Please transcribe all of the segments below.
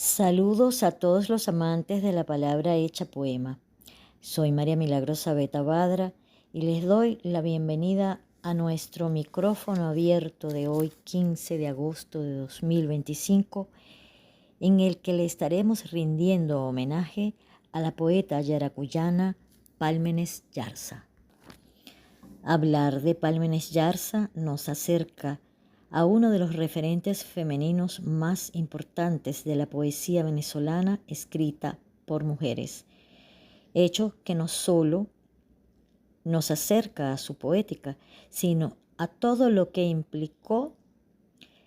Saludos a todos los amantes de la palabra hecha poema. Soy María Milagros Sabeta Badra y les doy la bienvenida a nuestro micrófono abierto de hoy, 15 de agosto de 2025, en el que le estaremos rindiendo homenaje a la poeta yaracuyana Pálmenes Yarza. Hablar de Pálmenes Yarza nos acerca a uno de los referentes femeninos más importantes de la poesía venezolana escrita por mujeres, hecho que no solo nos acerca a su poética, sino a todo lo que implicó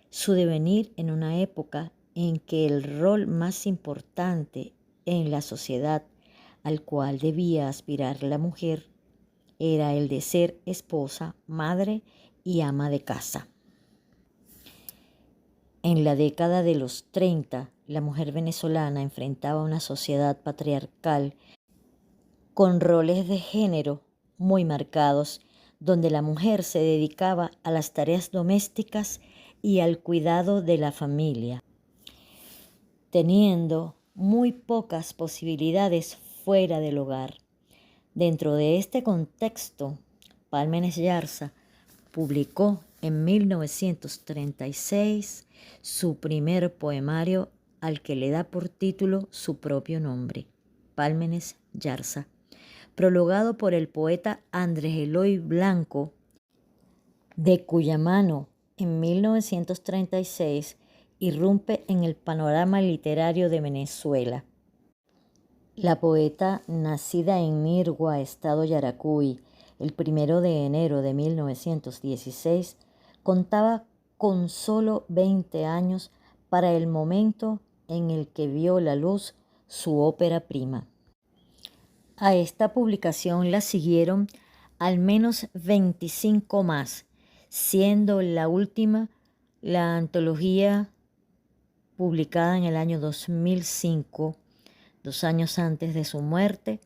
su devenir en una época en que el rol más importante en la sociedad al cual debía aspirar la mujer era el de ser esposa, madre y ama de casa. En la década de los 30, la mujer venezolana enfrentaba una sociedad patriarcal con roles de género muy marcados, donde la mujer se dedicaba a las tareas domésticas y al cuidado de la familia, teniendo muy pocas posibilidades fuera del hogar. Dentro de este contexto, Pálmenes Yarza publicó en 1936 su primer poemario al que le da por título su propio nombre, Pálmenes Yarza, prologado por el poeta Andrés Eloy Blanco, de cuya mano en 1936 irrumpe en el panorama literario de Venezuela. La poeta, nacida en Nirgua, estado Yaracuy, el 1 de enero de 1916, contaba con solo 20 años para el momento en el que vio la luz su ópera prima. A esta publicación la siguieron al menos 25 más, siendo la última la antología publicada en el año 2005, 2 años antes de su muerte,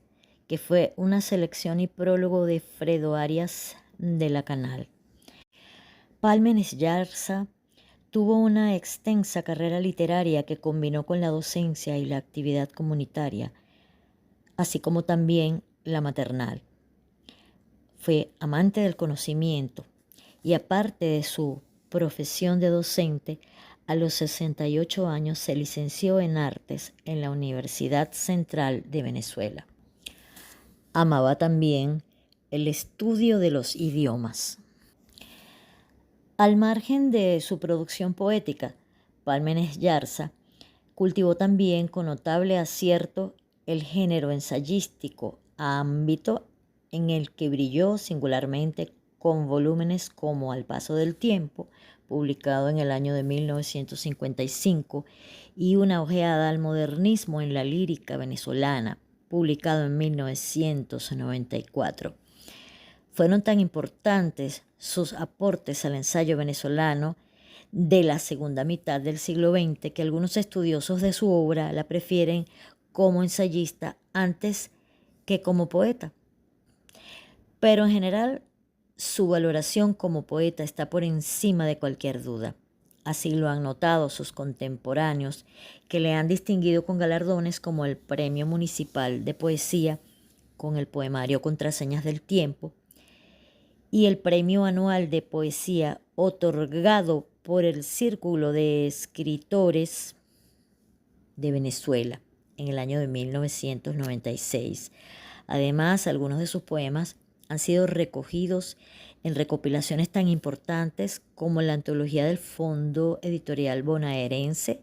que fue una selección y prólogo de Fredo Arias de la Canal. Pálmenes Yarza tuvo una extensa carrera literaria que combinó con la docencia y la actividad comunitaria, así como también la maternal. Fue amante del conocimiento y, aparte de su profesión de docente, a los 68 años se licenció en Artes en la Universidad Central de Venezuela. Amaba también el estudio de los idiomas. Al margen de su producción poética, Pálmenes Yarza cultivó también con notable acierto el género ensayístico, ámbito en el que brilló singularmente con volúmenes como Al paso del tiempo, publicado en el año de 1955, y Una ojeada al modernismo en la lírica venezolana, publicado en 1994. Fueron tan importantes sus aportes al ensayo venezolano de la segunda mitad del siglo XX que algunos estudiosos de su obra la prefieren como ensayista antes que como poeta. Pero en general, su valoración como poeta está por encima de cualquier duda. Así lo han notado sus contemporáneos, que le han distinguido con galardones como el Premio Municipal de Poesía con el poemario Contraseñas del Tiempo y el Premio Anual de Poesía otorgado por el Círculo de Escritores de Venezuela en el año de 1996. Además, algunos de sus poemas han sido recogidos en recopilaciones tan importantes como la antología del Fondo Editorial Bonaerense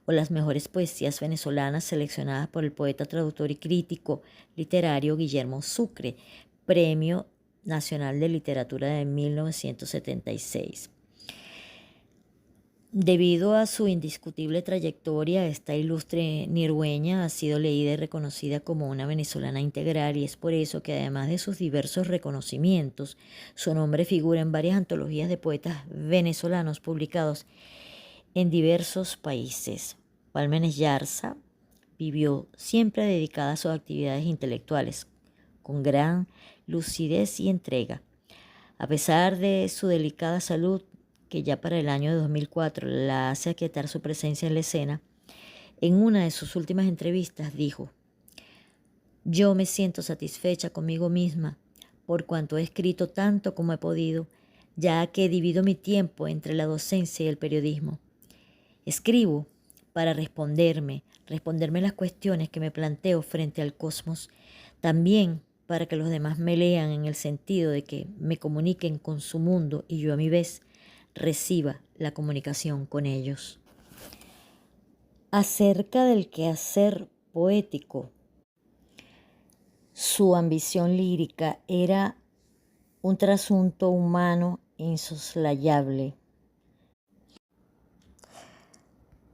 o las mejores poesías venezolanas seleccionadas por el poeta, traductor y crítico literario Guillermo Sucre, Premio Nacional de Literatura de 1976. Debido a su indiscutible trayectoria, esta ilustre nirgüeña ha sido leída y reconocida como una venezolana integral, y es por eso que, además de sus diversos reconocimientos, su nombre figura en varias antologías de poetas venezolanos publicados en diversos países. Pálmenes Yarza vivió siempre dedicada a sus actividades intelectuales, con gran lucidez y entrega. A pesar de su delicada salud, que ya para el año de 2004 la hace aquietar su presencia en la escena, En una de sus últimas entrevistas dijo: «Yo me siento satisfecha conmigo misma por cuanto he escrito tanto como he podido, ya que divido mi tiempo entre la docencia y el periodismo. Escribo para responderme las cuestiones que me planteo frente al cosmos, también para que los demás me lean en el sentido de que me comuniquen con su mundo y yo a mi vez reciba la comunicación con ellos». Acerca del quehacer poético, su ambición lírica era un trasunto humano insoslayable.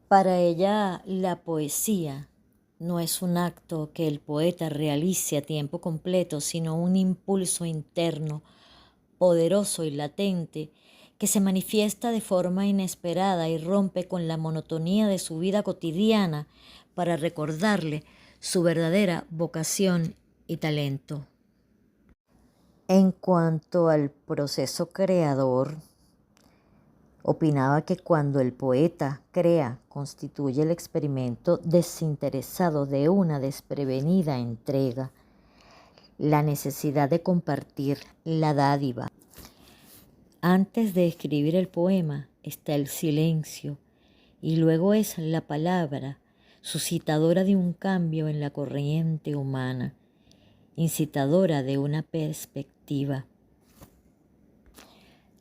Para ella, la poesía no es un acto que el poeta realice a tiempo completo, sino un impulso interno, poderoso y latente, que se manifiesta de forma inesperada y rompe con la monotonía de su vida cotidiana para recordarle su verdadera vocación y talento. En cuanto al proceso creador, opinaba que cuando el poeta crea, constituye el experimento desinteresado de una desprevenida entrega, la necesidad de compartir la dádiva. Antes de escribir el poema está el silencio y luego es la palabra, suscitadora de un cambio en la corriente humana, incitadora de una perspectiva.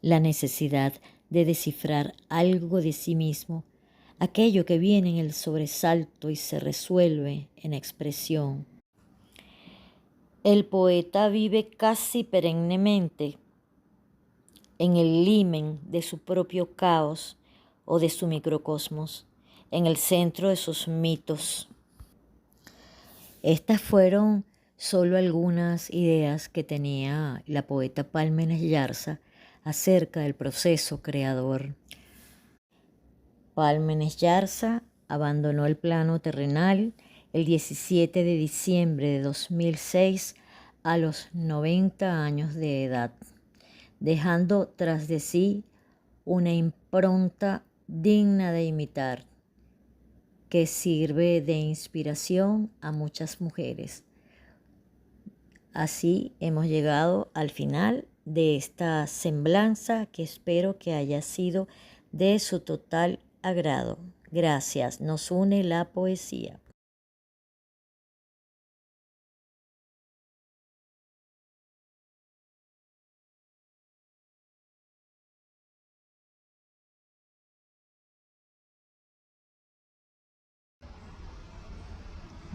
La necesidad de descifrar algo de sí mismo, aquello que viene en el sobresalto y se resuelve en expresión. El poeta vive casi perennemente en el limen de su propio caos o de su microcosmos, en el centro de sus mitos. Estas fueron solo algunas ideas que tenía la poeta Pálmenes Yarza acerca del proceso creador. Pálmenes Yarza abandonó el plano terrenal el 17 de diciembre de 2006 a los 90 años de edad, dejando tras de sí una impronta digna de imitar, que sirve de inspiración a muchas mujeres. Así hemos llegado al final de esta semblanza que espero que haya sido de su total agrado. Gracias, nos une la poesía.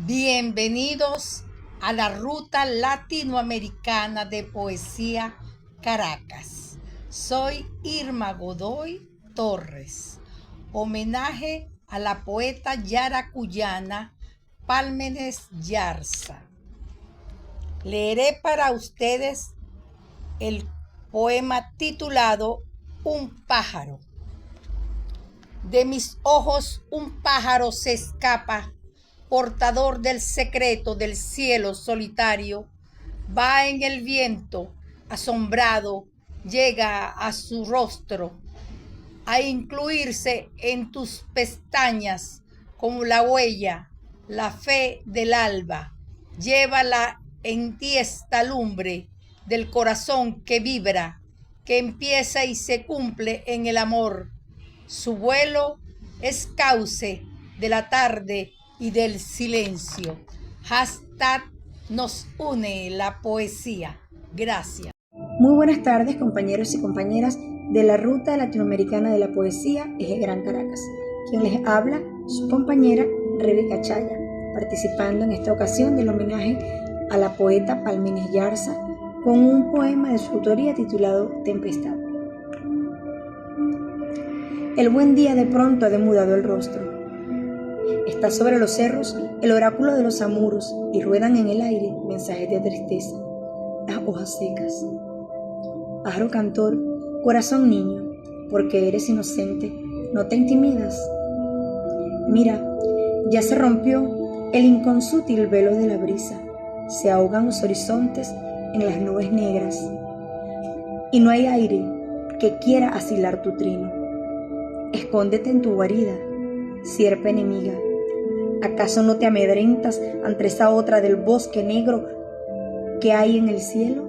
Bienvenidos a la Ruta Latinoamericana de Poesía Caracas. Soy Irma Godoy Torres. Homenaje a la poeta yaracuyana Pálmenes Yarza. Leeré para ustedes el poema titulado Un pájaro. De mis ojos un pájaro se escapa, portador del secreto del cielo solitario, va en el viento, asombrado, llega a su rostro, a incluirse en tus pestañas como la huella, la fe del alba, llévala en ti esta lumbre del corazón que vibra, que empieza y se cumple en el amor. Su vuelo es cauce de la tarde y del silencio. Hashtag nos une la poesía. Gracias. Muy buenas tardes, compañeros y compañeras de la Ruta Latinoamericana de la Poesía, Eje Gran Caracas. Quien les habla, su compañera Rebeca Chaya, participando en esta ocasión del homenaje a la poeta Pálmenes Yarza con un poema de su autoría titulado Tempestad. El buen día de pronto ha demudado el rostro. Está sobre los cerros el oráculo de los amuros y ruedan en el aire mensajes de tristeza, las hojas secas. Pájaro cantor, corazón niño, porque eres inocente, no te intimidas. Mira, ya se rompió el inconsútil velo de la brisa, se ahogan los horizontes en las nubes negras, y no hay aire que quiera asilar tu trino. Escóndete en tu guarida, sierpe enemiga, ¿Acaso no te amedrentas ante esa otra del bosque negro que hay en el cielo?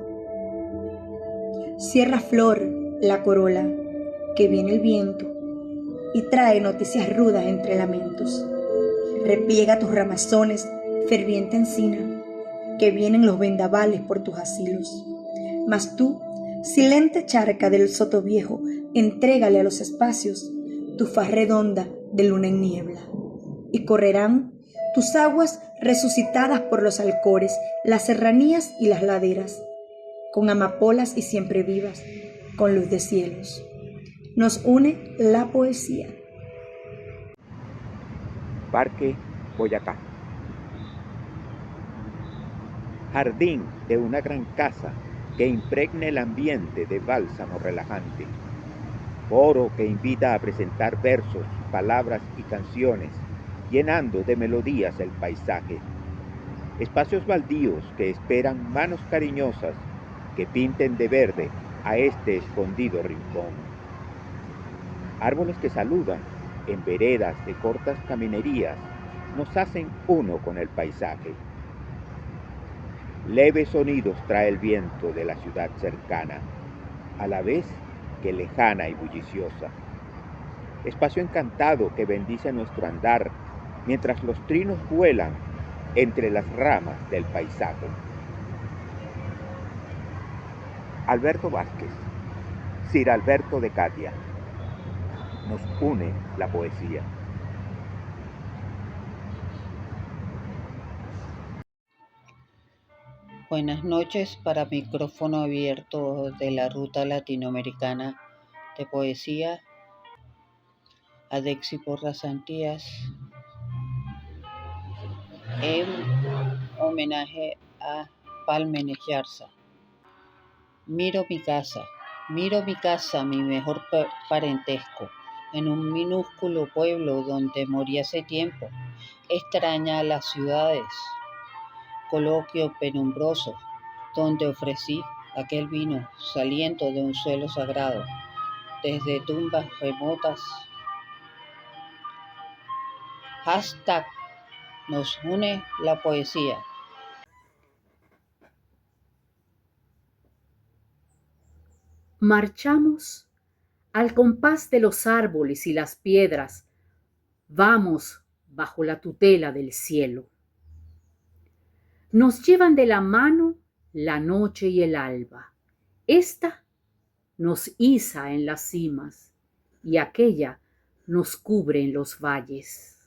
Cierra flor la corola, que viene el viento y trae noticias rudas entre lamentos. Repliega tus ramazones, ferviente encina, que vienen los vendavales por tus asilos. Mas tú, silente charca del soto viejo, entrégale a los espacios tu faz redonda de luna en niebla. Y correrán tus aguas resucitadas por los alcores, las serranías y las laderas, con amapolas y siempre vivas, con luz de cielos. Nos une la poesía. Parque Boyacá. Jardín de una gran casa que impregne el ambiente de bálsamo relajante. Foro que invita a presentar versos, palabras y canciones, llenando de melodías el paisaje. Espacios baldíos que esperan manos cariñosas que pinten de verde a este escondido rincón. Árboles que saludan en veredas de cortas caminerías nos hacen uno con el paisaje. Leves sonidos trae el viento de la ciudad cercana, a la vez que lejana y bulliciosa. Espacio encantado que bendice nuestro andar mientras los trinos vuelan entre las ramas del paisaje. Alberto Vázquez, Sir Alberto de Catia. Nos une la poesía. Buenas noches para micrófono abierto de la Ruta Latinoamericana de Poesía, Adexi Porras Santías, en homenaje a Pálmenes Yarza. Miro mi casa, mi mejor parentesco, en un minúsculo pueblo donde morí hace tiempo, extraña a las ciudades, coloquio penumbroso, donde ofrecí aquel vino saliendo de un suelo sagrado, desde tumbas remotas. Hashtag nos une la poesía. Marchamos al compás de los árboles y las piedras, vamos bajo la tutela del cielo. Nos llevan de la mano la noche y el alba. Esta nos iza en las cimas y aquella nos cubre en los valles.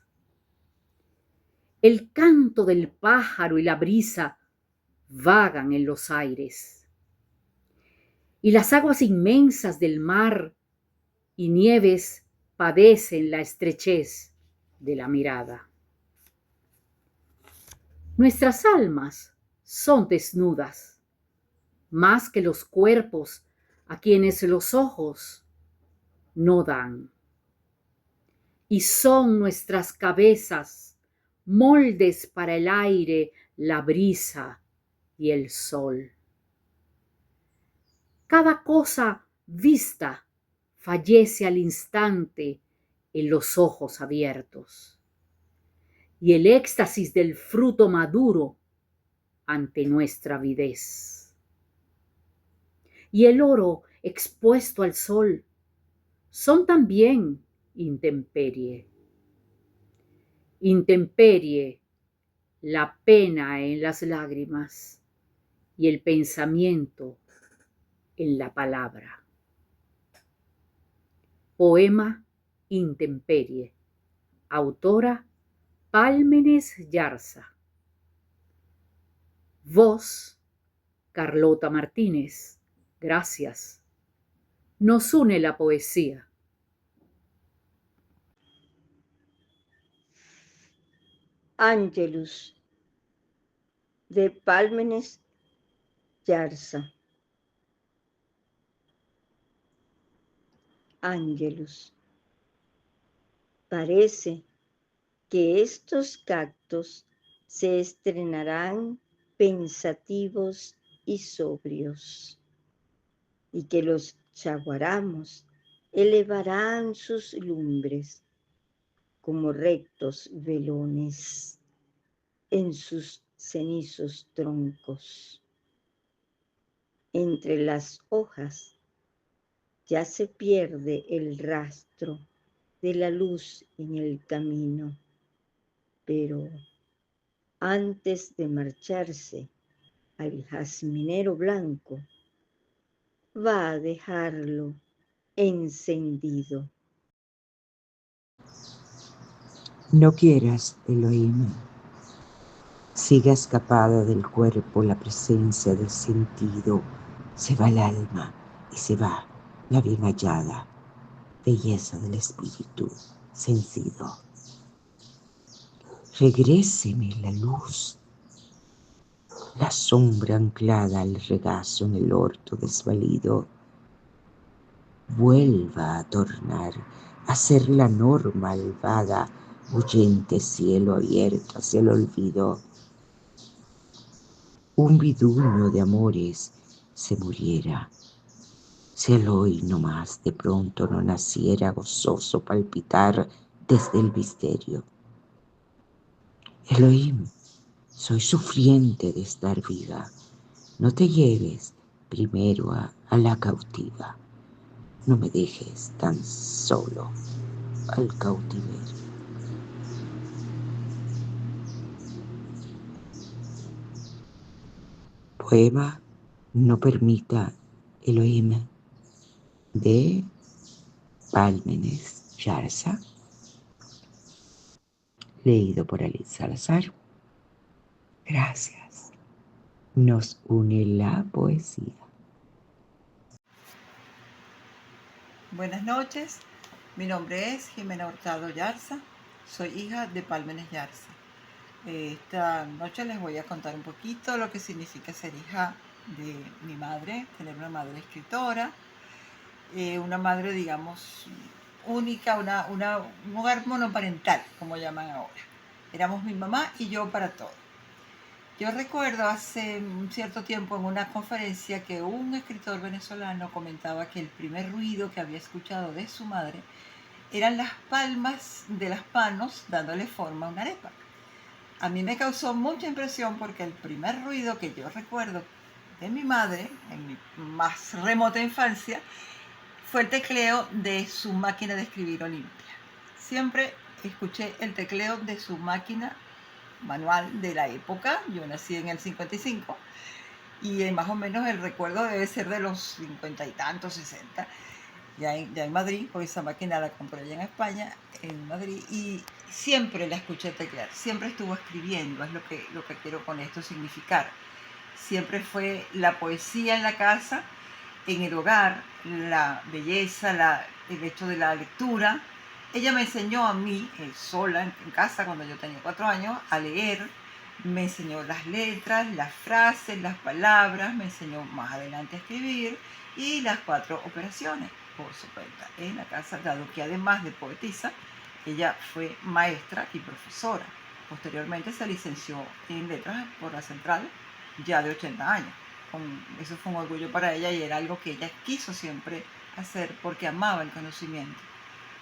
El canto del pájaro y la brisa vagan en los aires. Y las aguas inmensas del mar y nieves padecen la estrechez de la mirada. Nuestras almas son desnudas, más que los cuerpos a quienes los ojos no dan. Y son nuestras cabezas moldes para el aire, la brisa y el sol. Cada cosa vista fallece al instante en los ojos abiertos. Y el éxtasis del fruto maduro ante nuestra avidez. Y el oro expuesto al sol son también intemperie. Intemperie, la pena en las lágrimas y el pensamiento en la palabra. Poema Intemperie. Autora Pálmenes Yarza. Voz Carlota Martínez. Gracias. Nos une la poesía. Ángelus de Pálmenes Yarza. Ángelus. Parece que estos cactos se estrenarán pensativos y sobrios, y que los chaguaramos elevarán sus lumbres, como rectos velones en sus cenizos troncos. Entre las hojas ya se pierde el rastro de la luz en el camino, pero antes de marcharse al jazminero blanco, va a dejarlo encendido. No quieras, Elohim, siga escapada del cuerpo la presencia del sentido, se va el alma y se va la bien hallada belleza del espíritu sentido. Regréseme la luz, la sombra anclada al regazo en el orto desvalido, vuelva a tornar a ser la norma alvada, huyente cielo abierto hacia el olvido. Un viduño de amores se muriera, si el hoy no más de pronto no naciera gozoso palpitar desde el misterio. Elohim, soy sufriente de estar viva, no te lleves primero a la cautiva, no me dejes tan solo al cautiverio. Poema No permita Elohim de Pálmenes Yarza, leído por Alice Salazar. Gracias. Nos une la poesía. Buenas noches, mi nombre es Jimena Hurtado Yarza, soy hija de Pálmenes Yarza. Esta noche les voy a contar un poquito lo que significa ser hija de mi madre, tener una madre escritora, una madre, digamos, única, un hogar monoparental, como llaman ahora. Éramos mi mamá y yo para todo. Yo recuerdo hace un cierto tiempo en una conferencia que un escritor venezolano comentaba que el primer ruido que había escuchado de su madre eran las palmas de las manos dándole forma a una arepa. A mí me causó mucha impresión porque el primer ruido que yo recuerdo de mi madre, en mi más remota infancia, fue el tecleo de su máquina de escribir Olimpia. Siempre escuché el tecleo de su máquina manual de la época. Yo nací en el 55 y más o menos el recuerdo debe ser de los 50 y tantos, 60, ya en Madrid, porque esa máquina la compré allá en España, en Madrid, y siempre la escuché teclear, siempre estuvo escribiendo, es lo que quiero con esto significar. Siempre fue la poesía en la casa, en el hogar, la belleza, el hecho de la lectura. Ella me enseñó a mí, sola en casa, cuando yo tenía 4 años, a leer. Me enseñó las letras, las frases, las palabras, me enseñó más adelante a escribir y las 4 operaciones por su cuenta en la casa, dado que además de poetisa, ella fue maestra y profesora. Posteriormente se licenció en letras por la Central, ya de 80 años. Eso fue un orgullo para ella y era algo que ella quiso siempre hacer porque amaba el conocimiento.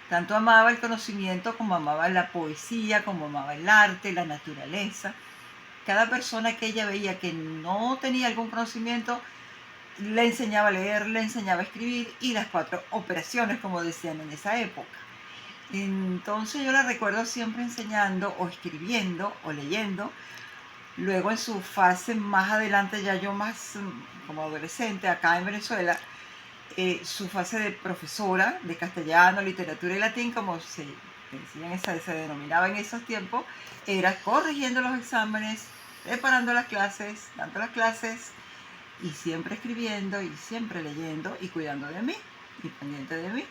Tanto amaba el conocimiento como amaba la poesía, como amaba el arte, la naturaleza. Cada persona que ella veía que no tenía algún conocimiento, le enseñaba a leer, le enseñaba a escribir y las 4 operaciones, como decían en esa época. Entonces yo la recuerdo siempre enseñando o escribiendo o leyendo. Luego en su fase más adelante, ya yo más como adolescente acá en Venezuela, su fase de profesora de castellano, literatura y latín, como se denominaba en esos tiempos, era corrigiendo los exámenes, preparando las clases, dando las clases y siempre escribiendo y siempre leyendo y cuidando de mí y pendiente de mí.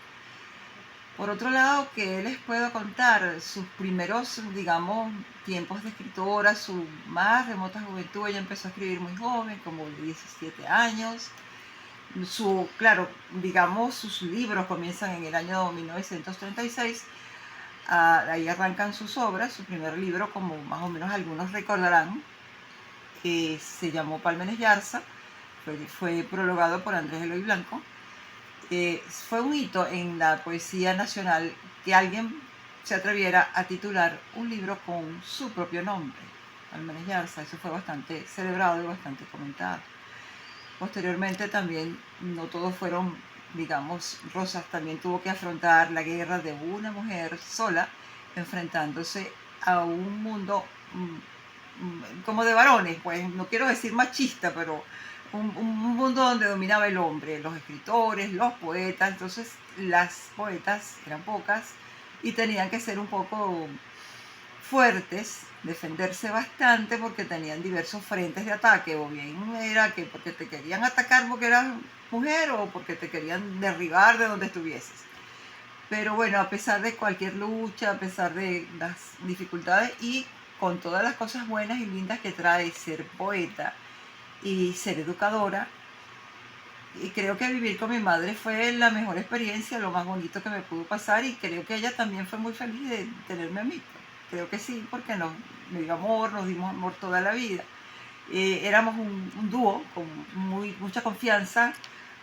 Por otro lado, ¿qué les puedo contar? Sus primeros, digamos, tiempos de escritora, su más remota juventud, ella empezó a escribir muy joven, como de 17 años. Claro, digamos, sus libros comienzan en el año 1936. Ahí arrancan sus obras. Su primer libro, como más o menos algunos recordarán, se llamó Pálmenes Yarza, fue prologado por Andrés Eloy Blanco. Fue un hito en la poesía nacional que alguien se atreviera a titular un libro con su propio nombre, Pálmenes Yarza. Eso fue bastante celebrado y bastante comentado. Posteriormente también no todos fueron, digamos, rosas. También tuvo que afrontar la guerra de una mujer sola, enfrentándose a un mundo como de varones, pues no quiero decir machista, pero un mundo donde dominaba el hombre, los escritores, los poetas. Entonces las poetas eran pocas y tenían que ser un poco fuertes, defenderse bastante porque tenían diversos frentes de ataque, o bien era que porque te querían atacar porque eras mujer o porque te querían derribar de donde estuvieses. Pero bueno, a pesar de cualquier lucha, a pesar de las dificultades y con todas las cosas buenas y lindas que trae ser poeta y ser educadora, y creo que vivir con mi madre fue la mejor experiencia, lo más bonito que me pudo pasar, y creo que ella también fue muy feliz de tenerme a mí. Creo que sí, porque nos dio amor, nos dimos amor toda la vida. Éramos un dúo con mucha confianza,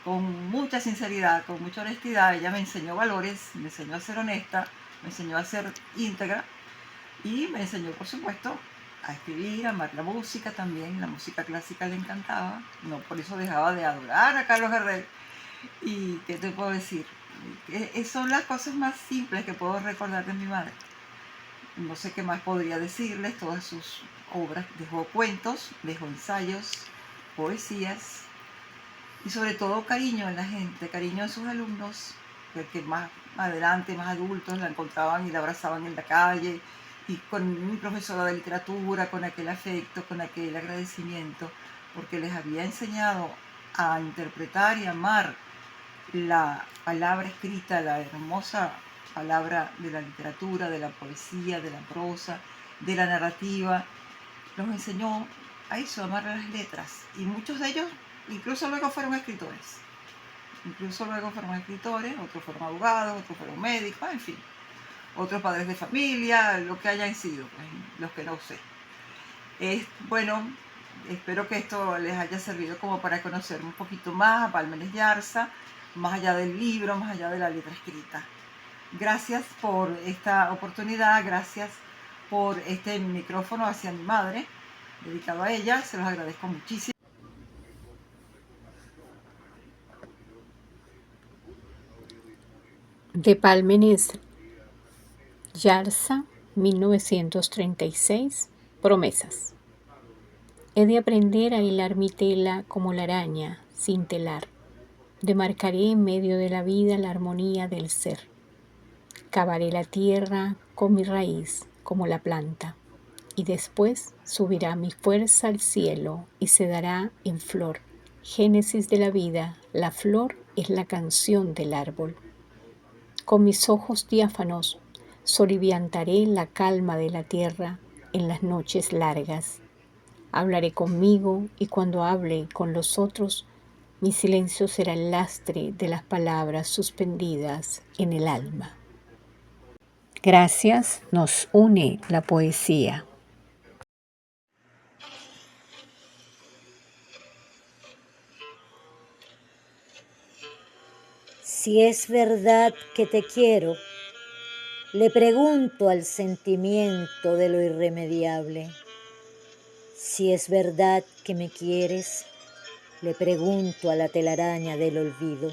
con mucha sinceridad, con mucha honestidad. Ella me enseñó valores, me enseñó a ser honesta, me enseñó a ser íntegra y me enseñó, por supuesto, a escribir, a amar la música también. La música clásica le encantaba, no por eso dejaba de adorar a Carlos Gardel. ¿Y qué te puedo decir? Son las cosas más simples que puedo recordar de mi madre. No sé qué más podría decirles. Todas sus obras, dejó cuentos, dejó ensayos, poesías y sobre todo cariño en la gente, cariño en sus alumnos, que más adelante, más adultos, la encontraban y la abrazaban en la calle, y con mi profesora de literatura, con aquel afecto, con aquel agradecimiento, porque les había enseñado a interpretar y amar la palabra escrita, la hermosa palabra de la literatura, de la poesía, de la prosa, de la narrativa. Los enseñó a eso, a amar las letras, y muchos de ellos incluso luego fueron escritores. Otros fueron abogados, otros fueron médicos, en fin, otros padres de familia, lo que hayan sido, pues, los que no sé. Bueno, espero que esto les haya servido como para conocer un poquito más a Pálmenes Yarza, más allá del libro, más allá de la letra escrita. Gracias por esta oportunidad, gracias por este micrófono hacia mi madre, dedicado a ella, se los agradezco muchísimo. De Pálmenes Yarza, 1936, promesas. He de aprender a hilar mi tela como la araña, sin telar. Demarcaré en medio de la vida la armonía del ser. Cavaré la tierra con mi raíz, como la planta, y después subirá mi fuerza al cielo y se dará en flor. Génesis de la vida, la flor es la canción del árbol. Con mis ojos diáfanos soliviantaré la calma de la tierra en las noches largas. Hablaré conmigo y cuando hable con los otros, mi silencio será el lastre de las palabras suspendidas en el alma. Gracias, nos une la poesía. Si es verdad que te quiero, le pregunto al sentimiento de lo irremediable. Si es verdad que me quieres, le pregunto a la telaraña del olvido.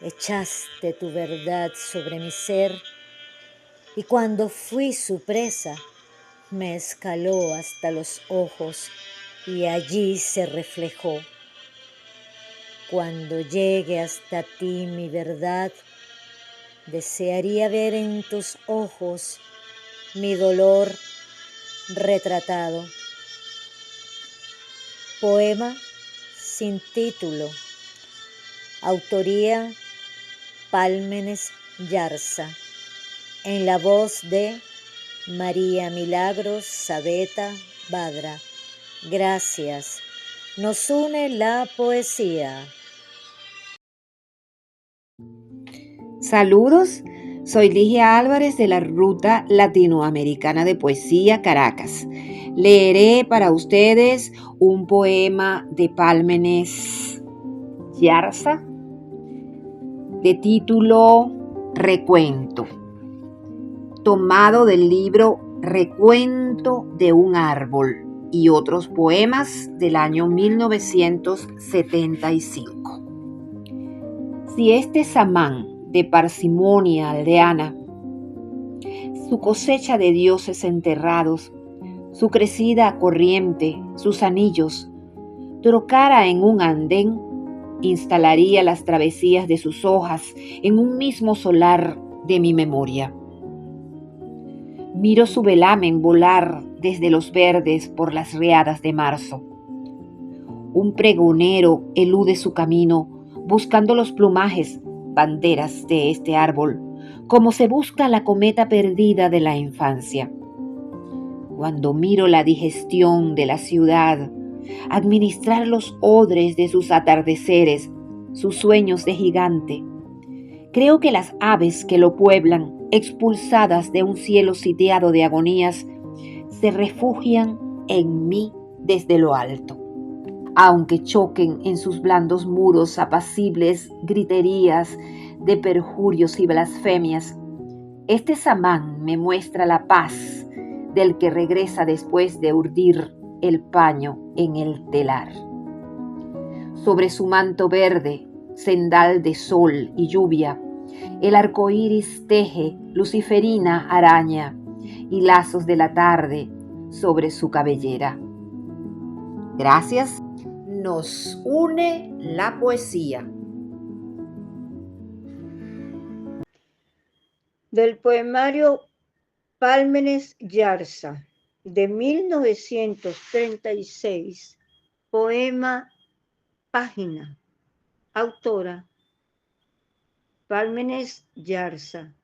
Echaste tu verdad sobre mi ser y cuando fui su presa, me escaló hasta los ojos y allí se reflejó. Cuando llegue hasta ti mi verdad, desearía ver en tus ojos mi dolor retratado. Poema sin título. Autoría Pálmenes Yarza. En la voz de María Milagros Sabeta Badra. Gracias. Nos une la poesía. Saludos, soy Ligia Álvarez de la Ruta Latinoamericana de Poesía Caracas. Leeré para ustedes un poema de Pálmenes Yarza de título Recuento. tomado del libro Recuento de un árbol y otros poemas del año 1975. Si este samán de parsimonia aldeana, su cosecha de dioses enterrados, su crecida corriente, sus anillos, trocara en un andén, instalaría las travesías de sus hojas en un mismo solar de mi memoria. Miro su velamen volar desde los verdes por las riadas de marzo. Un pregonero elude su camino buscando los plumajes, banderas de este árbol, como se busca la cometa perdida de la infancia. Cuando miro la digestión de la ciudad, administrar los odres de sus atardeceres, sus sueños de gigante, creo que las aves que lo pueblan, expulsadas de un cielo sitiado de agonías, se refugian en mí desde lo alto. Aunque choquen en sus blandos muros apacibles griterías de perjurios y blasfemias, este samán me muestra la paz del que regresa después de urdir el paño en el telar. Sobre su manto verde, cendal de sol y lluvia, el arco iris teje luciferina araña y lazos de la tarde sobre su cabellera. Gracias. Nos une la poesía. Del poemario Pálmenes Yarza, de 1936, poema Página. Autora Pálmenes Yarza,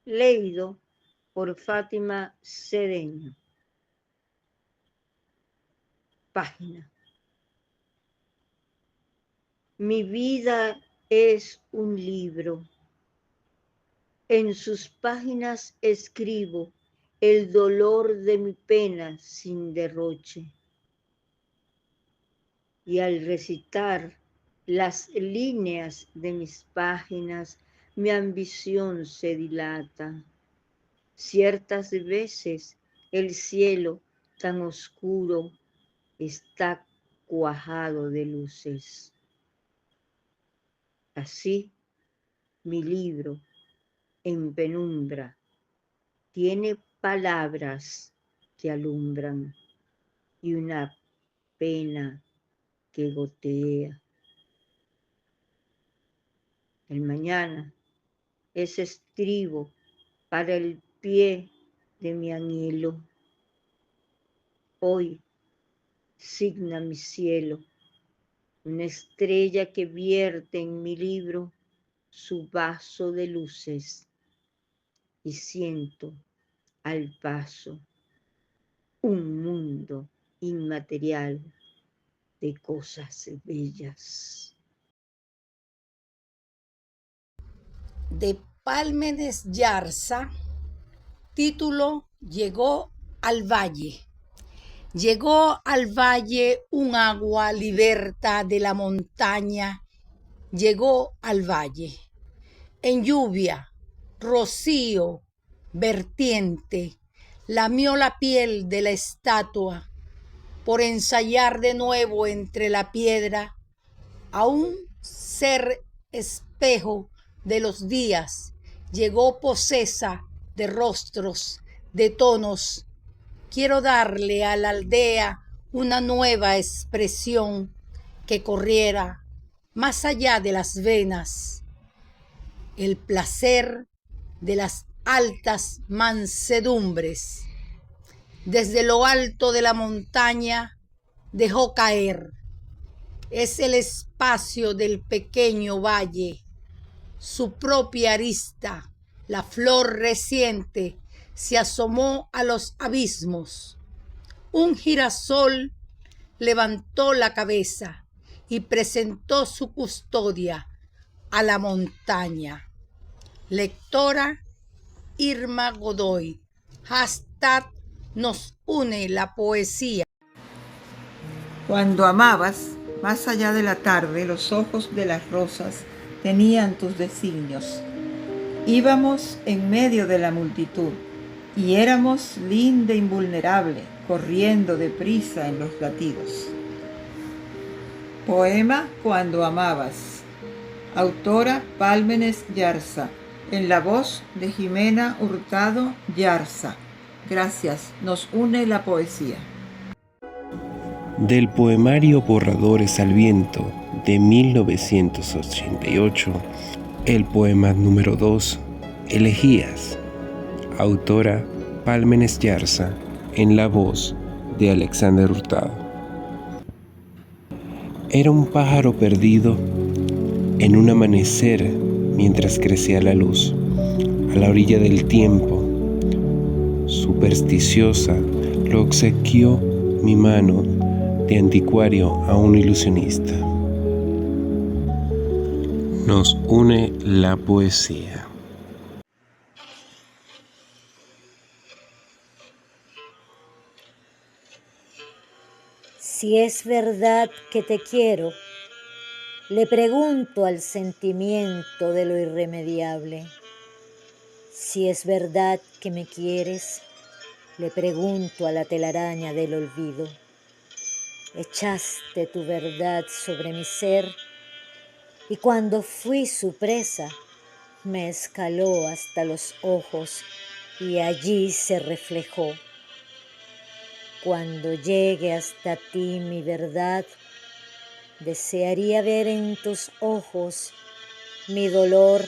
leído por Fátima Cedeño. Página. Mi vida es un libro. En sus páginas escribo el dolor de mi pena sin derroche. Y al recitar las líneas de mis páginas, mi ambición se dilata. Ciertas veces el cielo tan oscuro está cuajado de luces. Así, mi libro, en penumbra, tiene palabras que alumbran y una pena que gotea. El mañana es estribo para el pie de mi anhelo. Hoy signa mi cielo una estrella que vierte en mi libro su vaso de luces y siento al paso un mundo inmaterial de cosas bellas. De Pálmenes Yarza, título Llegó al valle. Llegó al valle un agua liberta de la montaña, llegó al valle. En lluvia, rocío, vertiente, lamió la piel de la estatua, por ensayar de nuevo entre la piedra a un ser espejo de los días, llegó posesa de rostros, de tonos. Quiero darle a la aldea una nueva expresión que corriera más allá de las venas, el placer de las altas mansedumbres. Desde lo alto de la montaña dejó caer. Es el espacio del pequeño valle, su propia arista, la flor reciente se asomó a los abismos. Un girasol levantó la cabeza y presentó su custodia a la montaña. Lectora Irma Godoy. #nos une la poesía. Cuando amabas, más allá de la tarde, los ojos de las rosas tenían tus designios. Íbamos en medio de la multitud, y éramos linda e invulnerable, corriendo deprisa en los latidos. Poema Cuando amabas. Autora Pálmenes Yarza, en la voz de Jimena Hurtado Yarza. Gracias, nos une la poesía. Del poemario Borradores al Viento de 1988, el poema número 2, Elegías. Autora Pálmenes Yarza, en la voz de Alexander Hurtado. Era un pájaro perdido en un amanecer mientras crecía la luz, a la orilla del tiempo. Supersticiosa lo obsequió mi mano de anticuario a un ilusionista. Nos une la poesía. Si es verdad que te quiero, le pregunto al sentimiento de lo irremediable. Si es verdad que me quieres, le pregunto a la telaraña del olvido. Echaste tu verdad sobre mi ser y cuando fui su presa, me escaló hasta los ojos y allí se reflejó. Cuando llegue hasta ti mi verdad, desearía ver en tus ojos mi dolor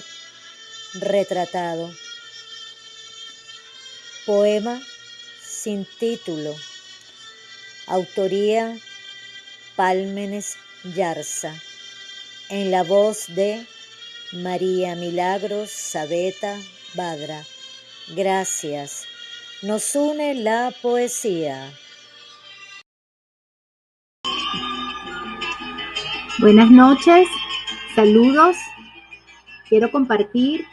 retratado. Poema sin título. Autoría Pálmenes Yarza. En la voz de María Milagros Sabeta Badra. Gracias. Nos une la poesía. Buenas noches, saludos. Quiero compartir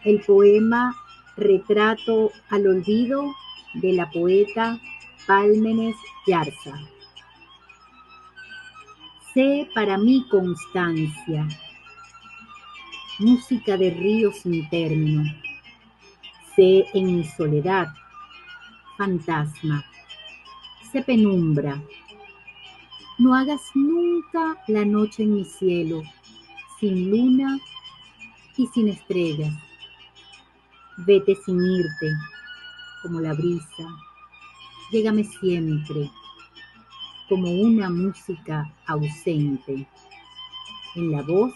el poema Retrato al Olvido de la poeta Pálmenes Yarza. Sé para mí constancia, música de río sin término. Sé en mi soledad, fantasma. Sé penumbra. No hagas nunca la noche en mi cielo, sin luna y sin estrellas. Vete sin irte, como la brisa. Llégame siempre, como una música ausente. En la voz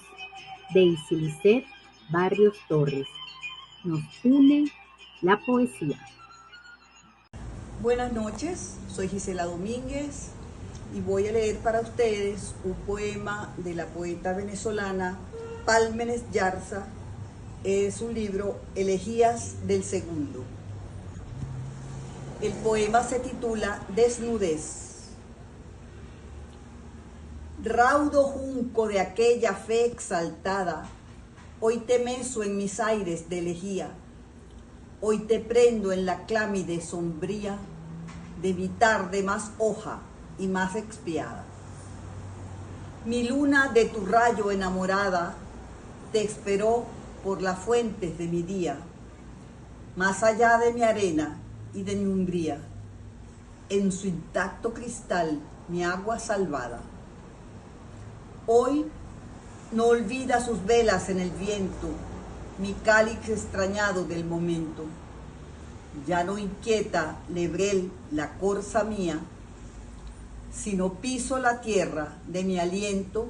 de Isilicet Barrios Torres. Nos une la poesía. Buenas noches, soy Gisela Domínguez y voy a leer para ustedes un poema de la poeta venezolana Pálmenes Yarza. Es un libro, Elegías del Segundo. El poema se titula Desnudez. Raudo junco de aquella fe exaltada, hoy te meso en mis aires de elegía, hoy te prendo en la clámide sombría de mi tarde más hoja y más expiada. Mi luna de tu rayo enamorada te esperó por las fuentes de mi día, más allá de mi arena y de mi umbría, en su intacto cristal mi agua salvada. Hoy no olvida sus velas en el viento, mi cáliz extrañado del momento. Ya no inquieta Lebrel la corza mía, sino piso la tierra de mi aliento,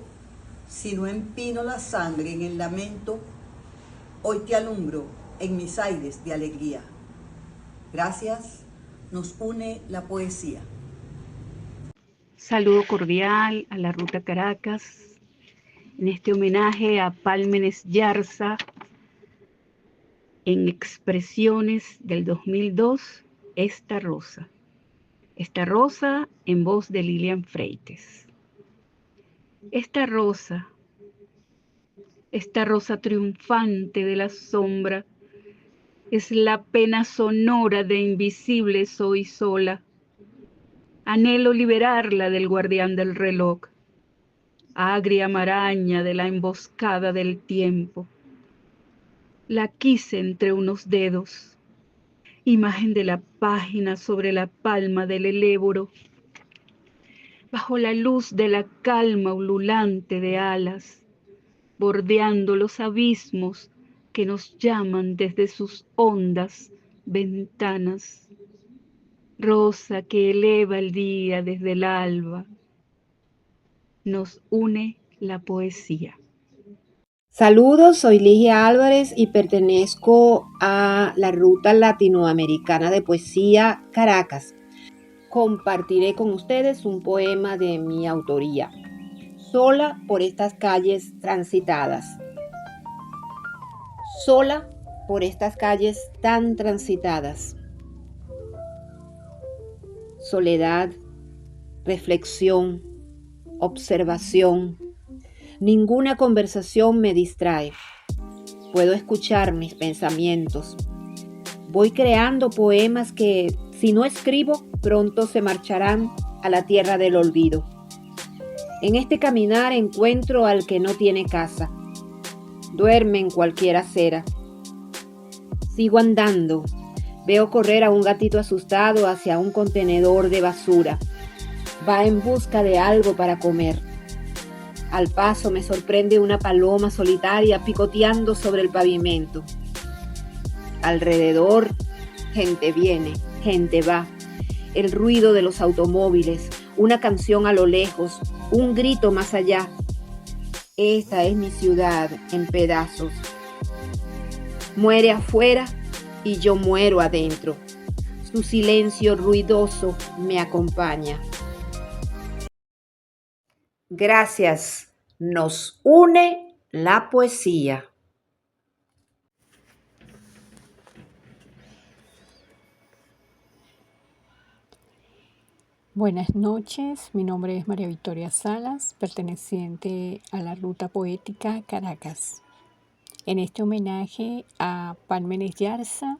sino empino la sangre en el lamento, hoy te alumbro en mis aires de alegría. Gracias, nos une la poesía. Saludo cordial a la Ruta Caracas, en este homenaje a Pálmenes Yarza, en Expresiones del 2002, Esta Rosa. Esta rosa en voz de Lilian Freites. Esta rosa triunfante de la sombra, es la pena sonora de invisible soy sola. Anhelo liberarla del guardián del reloj, agria maraña de la emboscada del tiempo. La quise entre unos dedos, imagen de la página sobre la palma del eléboro, bajo la luz de la calma ululante de alas, bordeando los abismos que nos llaman desde sus hondas ventanas. Rosa que eleva el día desde el alba, nos une la poesía. Saludos, soy Ligia Álvarez y pertenezco a la Ruta Latinoamericana de Poesía Caracas. Compartiré con ustedes un poema de mi autoría, Sola por estas calles transitadas. Sola por estas calles tan transitadas. Soledad, reflexión, observación. Ninguna conversación me distrae. Puedo escuchar mis pensamientos. Voy creando poemas que, si no escribo, pronto se marcharán a la tierra del olvido. En este caminar encuentro al que no tiene casa. Duerme en cualquier acera. Sigo andando. Veo correr a un gatito asustado hacia un contenedor de basura. Va en busca de algo para comer. Al paso me sorprende una paloma solitaria picoteando sobre el pavimento. Alrededor, gente viene, gente va. El ruido de los automóviles, una canción a lo lejos, un grito más allá. Esta es mi ciudad en pedazos. Muere afuera y yo muero adentro. Su silencio ruidoso me acompaña. Gracias. Nos une la poesía. Buenas noches, mi nombre es María Victoria Salas, perteneciente a la Ruta Poética Caracas. En este homenaje a Pálmenes Yarza,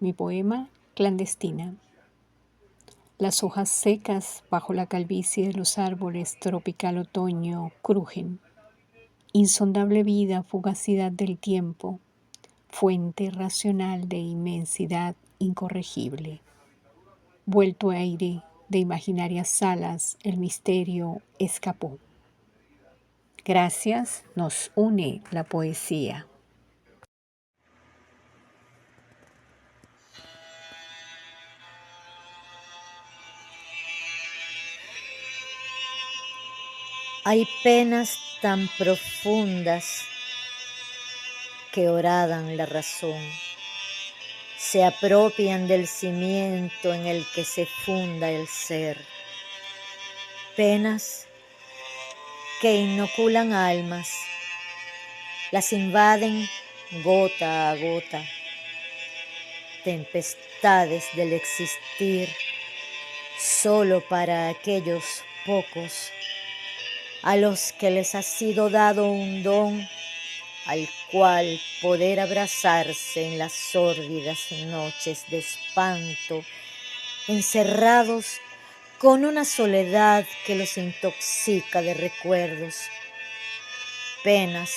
mi poema Clandestina. Las hojas secas bajo la calvicie de los árboles tropical otoño crujen. Insondable vida, fugacidad del tiempo, fuente racional de inmensidad incorregible. Vuelto aire de imaginarias alas, el misterio escapó. Gracias, nos une la poesía. Hay penas tan profundas que horadan la razón, se apropian del cimiento en el que se funda el ser. Penas que inoculan almas, las invaden gota a gota, tempestades del existir, solo para aquellos pocos a los que les ha sido dado un don al cual poder abrazarse en las sórdidas noches de espanto, encerrados con una soledad que los intoxica de recuerdos, penas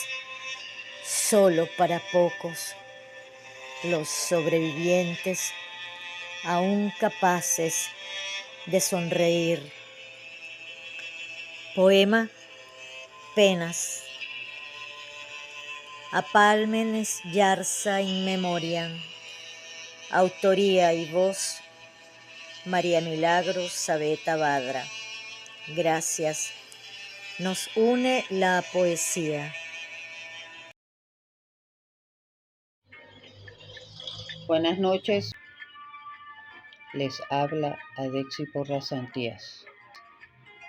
solo para pocos, los sobrevivientes aún capaces de sonreír. Poema Penas. A Pálmenes Yarza in memoriam. Autoría y voz María Milagros Sabeta Badra. Gracias. Nos une la poesía. Buenas noches. Les habla Adexi Porras Santías.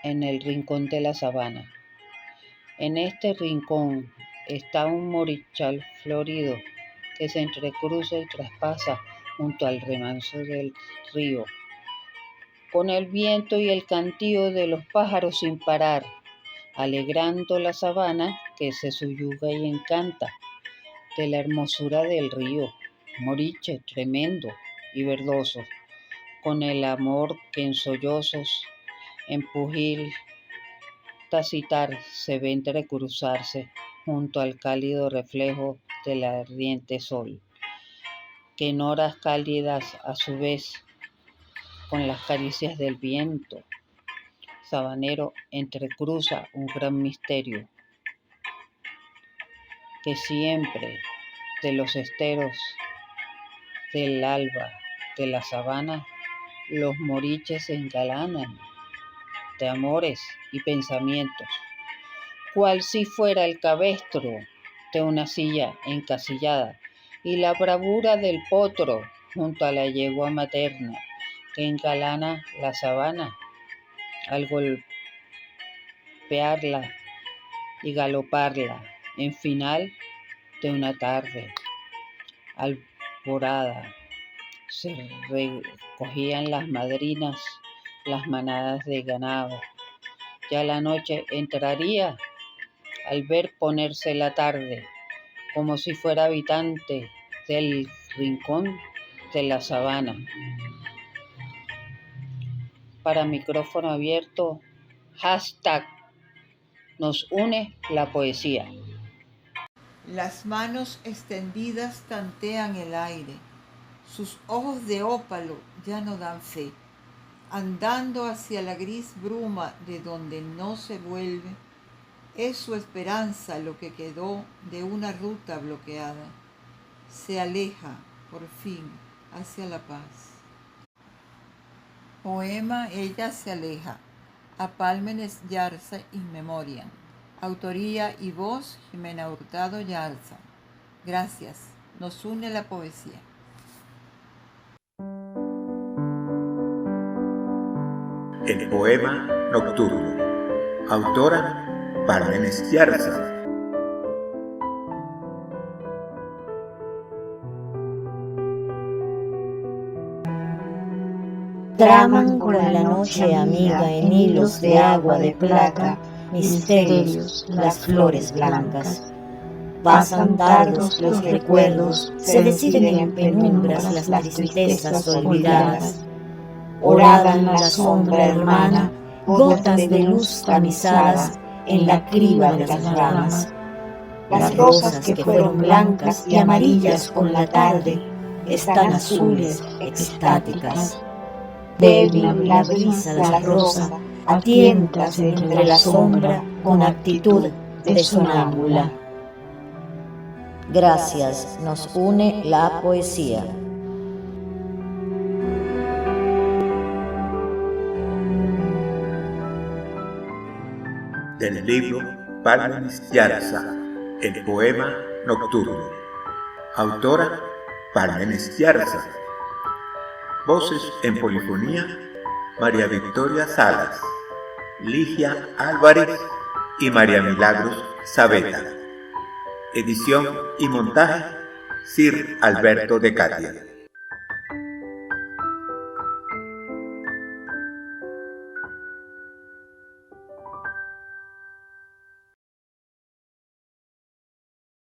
En el rincón de la sabana. En este rincón está un morichal florido que se entrecruza y traspasa junto al remanso del río, con el viento y el cantío de los pájaros sin parar, alegrando la sabana que se suyuga y encanta de la hermosura del río, moriche tremendo y verdoso, con el amor que en sollozos, en pugil tacitar se ve entrecruzarse junto al cálido reflejo del ardiente sol. que en horas cálidas a su vez, con las caricias del viento sabanero, entrecruza un gran misterio, que siempre de los esteros del alba de la sabana los moriches se engalanan de amores y pensamientos, cual si fuera el cabestro de una silla encasillada y la bravura del potro junto a la yegua materna que engalana la sabana al golpearla y galoparla en final de una tarde alborada. Se recogían las madrinas, las manadas de ganado. Ya la noche entraría al ver ponerse la tarde, como si fuera habitante del rincón de la sabana. Para micrófono abierto, hashtag nos une la poesía. Las manos extendidas tantean el aire. Sus ojos de ópalo ya no dan fe. Andando hacia la gris bruma de donde no se vuelve, es su esperanza lo que quedó de una ruta bloqueada. Se aleja, por fin, hacia la paz. Poema Ella se aleja, a Pálmenes Yarza in memoriam. Autoría y voz, Jimena Hurtado Yarza. Gracias, nos une la poesía. El poema nocturno. Autora Pálmenes Yarza. Traman con la noche amiga en hilos de agua de plata, misterios, las flores blancas. Pasan dardos los recuerdos, se deciden en penumbras las tristezas olvidadas. Horadan la sombra hermana, gotas de luz tamizadas en la criba de las ramas. Las rosas que fueron blancas y amarillas con la tarde están azules, extáticas. Débil la brisa de la rosa, a tientas entre la sombra con actitud de sonámbula. Gracias, nos une la poesía. Del libro Pálmenes Yarza, el poema nocturno. Autora Pálmenes Yarza. Voces en polifonía, María Victoria Salas, Ligia Álvarez y María Milagros Sabeta. Edición y montaje, Sir Alberto de Catia.